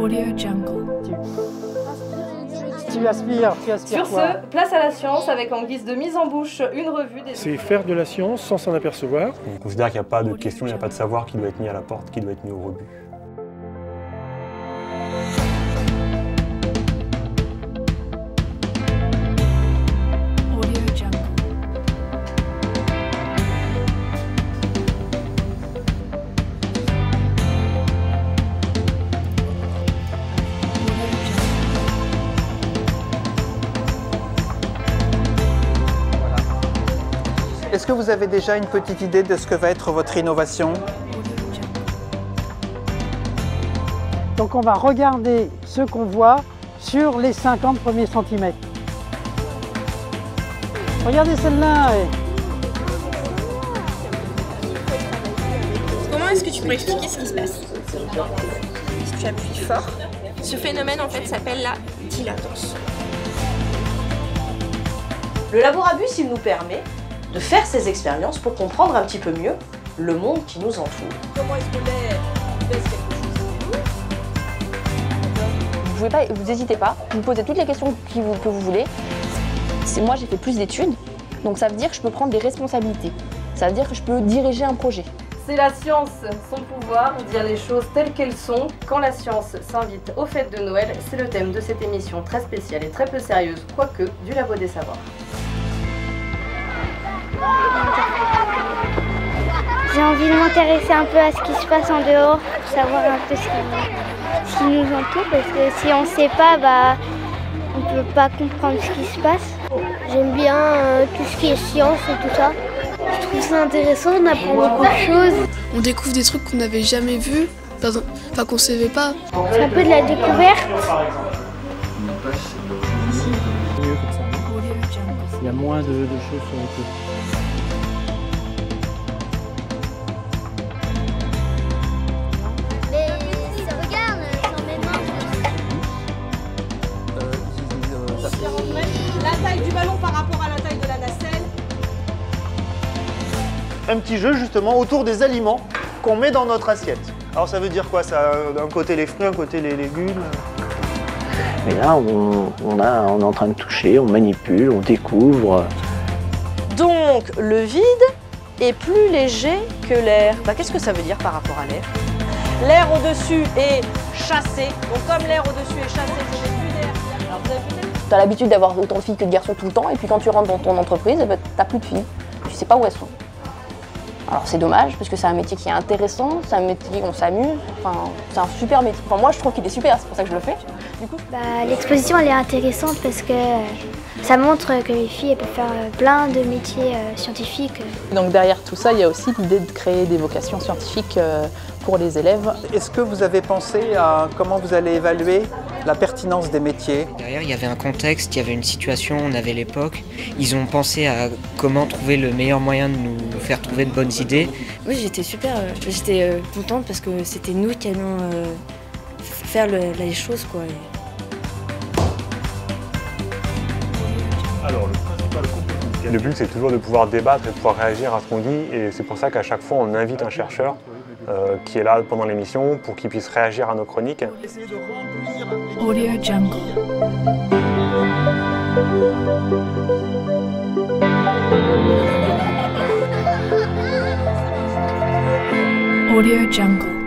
Audio Jungle. Tu aspires Sur quoi? ce, place à la science avec en guise de mise en bouche une revue des... C'est faire de la science sans s'en apercevoir. On considère qu'il n'y a pas de question, il n'y a pas de savoir qui doit être mis à la porte, qui doit être mis au rebut. Audio Jungle. Est-ce que vous avez déjà une petite idée de ce que va être votre innovation? Donc on va regarder ce qu'on voit sur les 50 premiers centimètres. Regardez celle-là. Comment est-ce que tu pourrais expliquer ce qui se passe? Si tu appuies fort, ce phénomène en fait s'appelle la dilatance. Le Laborabus, il nous permet de faire ces expériences pour comprendre un petit peu mieux le monde qui nous entoure. Comment est-ce que l'air baisse quelque chose? Vous n'hésitez pas, vous posez toutes les questions que vous voulez. Moi, j'ai fait plus d'études, donc ça veut dire que je peux prendre des responsabilités. Ça veut dire que je peux diriger un projet. C'est la science, son pouvoir, dire les choses telles qu'elles sont. Quand la science s'invite aux fêtes de Noël, c'est le thème de cette émission très spéciale et très peu sérieuse, quoique, du Labo des Savoirs. J'ai envie de m'intéresser un peu à ce qui se passe en dehors, pour savoir un peu ce qui nous entoure, parce que si on ne sait pas, on ne peut pas comprendre ce qui se passe. J'aime bien tout ce qui est science et tout ça. Je trouve ça intéressant, on apprend beaucoup de choses. On découvre des trucs qu'on n'avait jamais vus, enfin qu'on ne savait pas. C'est un peu de la découverte. Mieux comme ça. Il y a moins de choses sur le coup. La taille du ballon par rapport à la taille de la nacelle. Un petit jeu justement autour des aliments qu'on met dans notre assiette. Alors ça veut dire quoi ça? D'un côté les fruits, d'un côté les légumes. Mais là, on est en train de toucher, on manipule, on découvre. Donc le vide est plus léger que l'air. Qu'est-ce que ça veut dire par rapport à l'air? L'air au-dessus est chassé. Donc comme l'air au-dessus est chassé, je n'ai plus d'air. Alors vous avez plus d'air? Tu as l'habitude d'avoir autant de filles que de garçons tout le temps, et puis quand tu rentres dans ton entreprise, tu n'as plus de filles. Tu sais pas où elles sont. Alors c'est dommage, parce que c'est un métier qui est intéressant, c'est un métier où on s'amuse, c'est un super métier. Moi je trouve qu'il est super, c'est pour ça que je le fais. Du coup, l'exposition elle est intéressante parce que ça montre que les filles elles peuvent faire plein de métiers scientifiques. Donc derrière tout ça, il y a aussi l'idée de créer des vocations scientifiques pour les élèves. Est-ce que vous avez pensé à comment vous allez évaluer la pertinence des métiers? Derrière, il y avait un contexte, il y avait une situation, on avait l'époque. Ils ont pensé à comment trouver le meilleur moyen de nous faire trouver de bonnes idées. Oui, j'étais super, j'étais contente parce que c'était nous qui allions faire les choses, quoi. Alors, le but, c'est toujours de pouvoir débattre et de pouvoir réagir à ce qu'on dit. Et c'est pour ça qu'à chaque fois, on invite un chercheur qui est là pendant l'émission pour qu'il puisse réagir à nos chroniques. Audio Jungle. Audio Jungle.